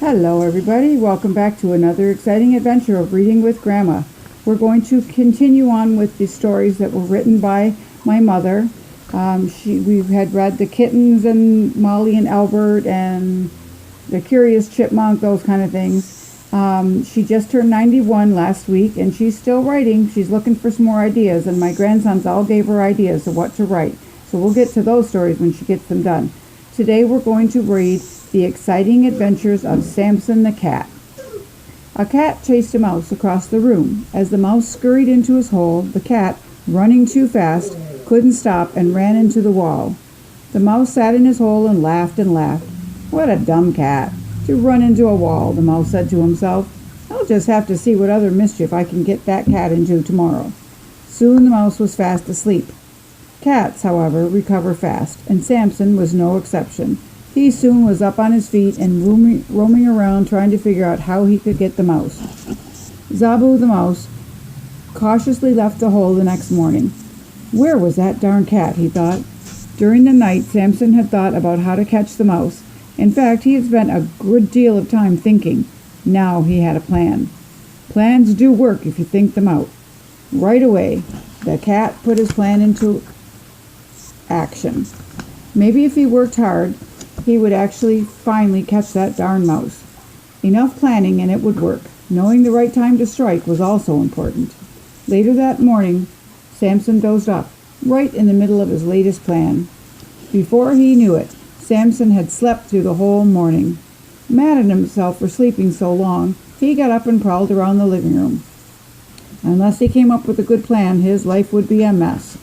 Hello everybody, welcome back to another exciting adventure of Reading with Grandma. We're going to continue on with the stories that were written by my mother. We had read The Kittens and Molly and Albert and The Curious Chipmunk, those kind of things. She just turned 91 last week and she's still writing. She's looking for some more ideas, and my grandsons all gave her ideas of what to write. So we'll get to those stories when she gets them done. Today we're going to read The Exciting Adventures of Sampson the Cat. A cat chased a mouse across the room. As the mouse scurried into his hole, the cat, running too fast, couldn't stop and ran into the wall. The mouse sat in his hole and laughed and laughed. "What a dumb cat, to run into a wall," the mouse said to himself. "I'll just have to see what other mischief I can get that cat into tomorrow." Soon the mouse was fast asleep. Cats, however, recover fast, and Sampson was no exception. He soon was up on his feet and roaming around trying to figure out how he could get the mouse. Zabu the mouse cautiously left the hole the next morning. "Where was that darn cat?" he thought. During the night, Sampson had thought about how to catch the mouse. In fact, he had spent a good deal of time thinking. Now he had a plan. Plans do work if you think them out. Right away, the cat put his plan into action. Maybe if he worked hard, he would actually finally catch that darn mouse. Enough planning and it would work. Knowing the right time to strike was also important. Later that morning, Sampson dozed off, right in the middle of his latest plan. Before he knew it, Sampson had slept through the whole morning. Mad at himself for sleeping so long, he got up and prowled around the living room. Unless he came up with a good plan, his life would be a mess.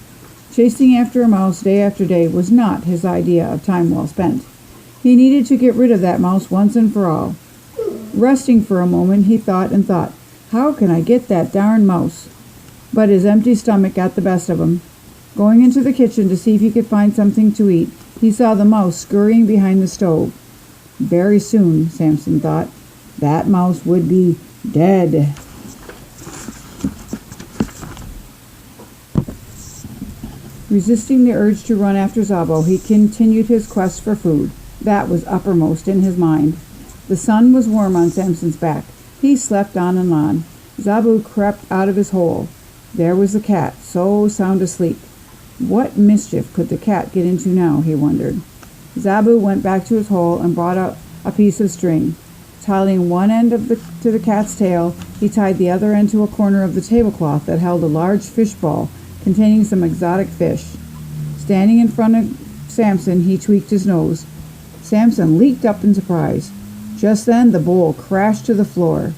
Chasing after a mouse day after day was not his idea of time well spent. He needed to get rid of that mouse once and for all. Resting for a moment, he thought and thought, "How can I get that darn mouse?" But his empty stomach got the best of him. Going into the kitchen to see if he could find something to eat, he saw the mouse scurrying behind the stove. Very soon, Sampson thought, that mouse would be dead. Resisting the urge to run after Zabo, he continued his quest for food. That was uppermost in his mind. The sun was warm on Sampson's back. He slept on and on. Zabu crept out of his hole. There was the cat, so sound asleep. What mischief could the cat get into now, he wondered. Zabu went back to his hole and brought out a piece of string. Tying one end to the cat's tail, he tied the other end to a corner of the tablecloth that held a large fish ball containing some exotic fish. Standing in front of Sampson, he tweaked his nose. Sampson leaped up in surprise. Just then, the bowl crashed to the floor.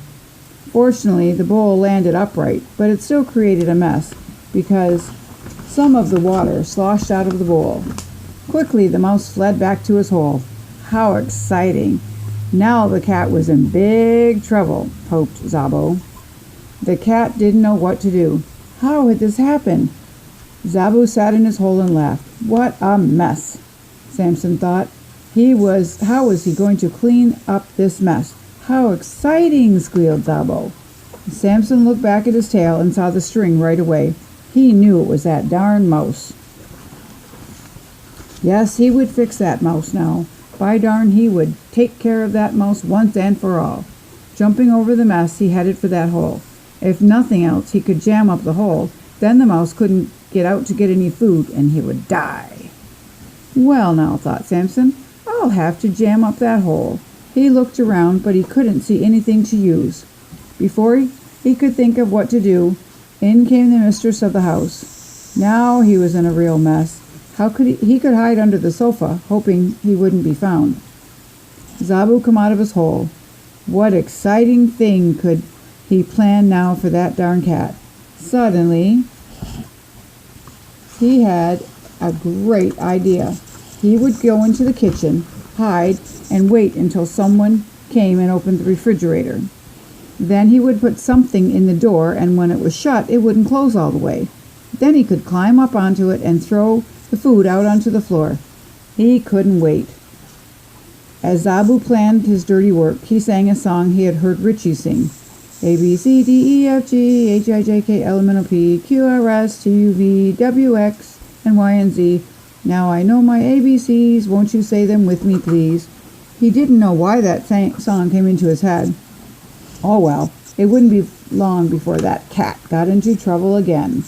Fortunately, the bowl landed upright, but it still created a mess because some of the water sloshed out of the bowl. Quickly, the mouse fled back to his hole. How exciting! Now the cat was in big trouble, hoped Zabo. The cat didn't know what to do. How had this happened? Zabu sat in his hole and laughed. What a mess, Sampson thought. How was he going to clean up this mess? How exciting, squealed Zabo. Sampson looked back at his tail and saw the string right away. He knew it was that darn mouse. Yes, he would fix that mouse now. By darn, he would take care of that mouse once and for all. Jumping over the mess, he headed for that hole. If nothing else, he could jam up the hole. Then the mouse couldn't get out to get any food, and he would die. Well now, thought Sampson, I'll have to jam up that hole. He looked around, but he couldn't see anything to use. Before he could think of what to do, in came the mistress of the house. Now he was in a real mess. How could he could hide under the sofa, hoping he wouldn't be found. Zabu come out of his hole. What exciting thing could he plan now for that darn cat? Suddenly, he had a great idea. He would go into the kitchen, hide, and wait until someone came and opened the refrigerator. Then he would put something in the door, and when it was shut, it wouldn't close all the way. Then he could climb up onto it and throw the food out onto the floor. He couldn't wait. As Zabu planned his dirty work, he sang a song he had heard Richie sing. A, B, C, D, E, F, G, H, I, J, K, L, M, N, O, P, Q, R, S, T, U, V, W, X, and Y, and Z. Now I know my ABCs, won't you say them with me, please? He didn't know why that song came into his head. Oh well, it wouldn't be long before that cat got into trouble again.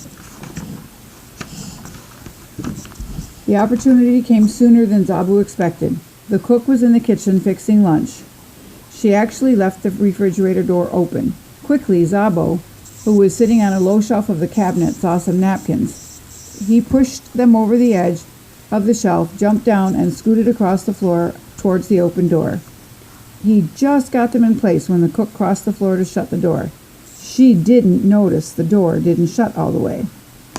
The opportunity came sooner than Zabu expected. The cook was in the kitchen fixing lunch. She actually left the refrigerator door open. Quickly, Zabo, who was sitting on a low shelf of the cabinet, saw some napkins. He pushed them over the edge of the shelf, jumped down, and scooted across the floor towards the open door. He just got them in place when the cook crossed the floor to shut the door. She didn't notice the door didn't shut all the way.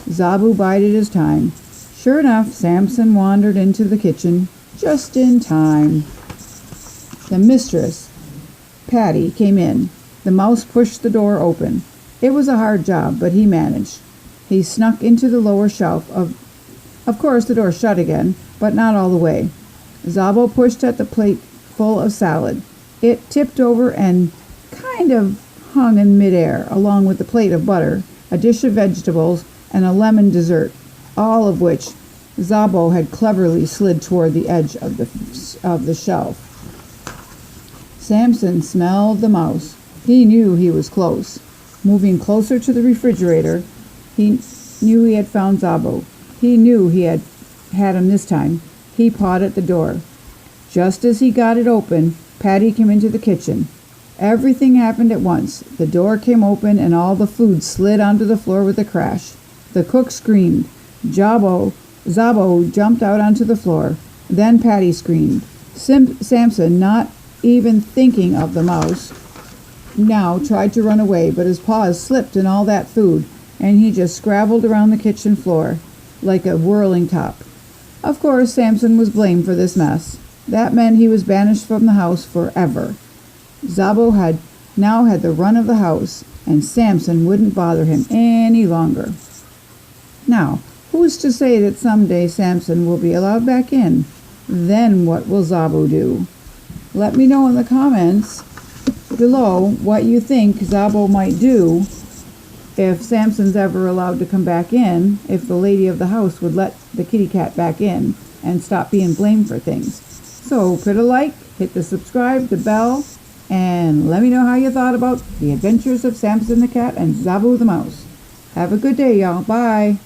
Zabu bided his time. Sure enough, Sampson wandered into the kitchen just in time. The mistress, Patty, came in. The mouse pushed the door open. It was a hard job, but he managed. He snuck into the lower shelf. Of course, the door shut again, but not all the way. Zabo pushed at the plate full of salad. It tipped over and kind of hung in midair, along with the plate of butter, a dish of vegetables, and a lemon dessert, all of which Zabo had cleverly slid toward the edge of the shelf. Sampson smelled the mouse. He knew he was close. Moving closer to the refrigerator, he knew he had found Zabo. He knew he had him this time. He pawed at the door. Just as he got it open, Patty came into the kitchen. Everything happened at once. The door came open and all the food slid onto the floor with a crash. The cook screamed. Zabo jumped out onto the floor. Then Patty screamed. Sampson, not even thinking of the mouse, now tried to run away, but his paws slipped in all that food, and he just scrabbled around the kitchen floor like a whirling top. Of course, Sampson was blamed for this mess. That meant he was banished from the house forever. Zabo now had the run of the house, and Sampson wouldn't bother him any longer. Now, who's to say that someday Sampson will be allowed back in? Then what will Zabo do? Let me know in the comments below what you think Zabo might do if Sampson's ever allowed to come back in, if the lady of the house would let the kitty cat back in and stop being blamed for things. So put a like, hit the subscribe, the bell, and let me know how you thought about the adventures of Sampson the cat and Zabu the mouse. Have a good day, y'all. Bye.